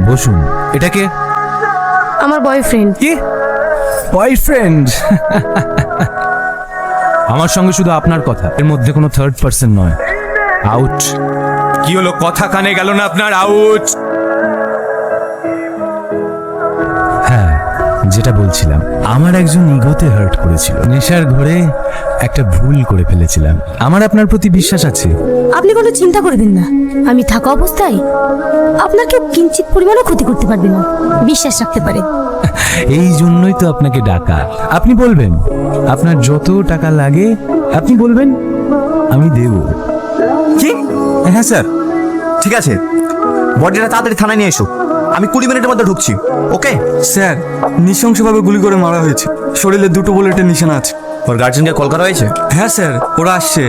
বসুন। এটাকে আমার বয়ফ্রেন্ড। কি বয়ফ্রেন্ড? আমার সঙ্গে শুধু আপনার কথা, এর মধ্যে কোনো থার্ড পার্সন নয়। আউট। কি হলো, কথা কানে গেল না আপনার? আউট। হ্যাঁ, যেটা বলছিলাম, আমার একজন ইগোতে হার্ট করেছিল। নেশার ঘরে একটা ভুল করে ফেলেছিলাম। আমার আপনার প্রতি বিশ্বাস আছে। আপনি কোনো চিন্তা করবেন না, আমি থাকা অবস্থায় আপনাকে কিঞ্চিত পরিমাণও ক্ষতি করতে পারবে না, বিশ্বাস রাখতে পারে। এই জন্যই তো আপনাকে ডাকা। আপনি বলবেন আপনার যত টাকা লাগে, আপনি বলবেন, আমি দেব। কি? হ্যাঁ স্যার, ঠিক আছে, বডিটা তাড়াতাড়ি থানায় নিয়ে এসো, আমি 20 মিনিটের মধ্যে ঢুকছি। ওকে স্যার, নৃশংসভাবে গুলি করে মারা হয়েছে, শরীরে 2টো বুলেটের নিশানা আছে। ওর গার্জেনকে কল করা হয়েছে? হ্যাঁ স্যার, ওরা আসছে।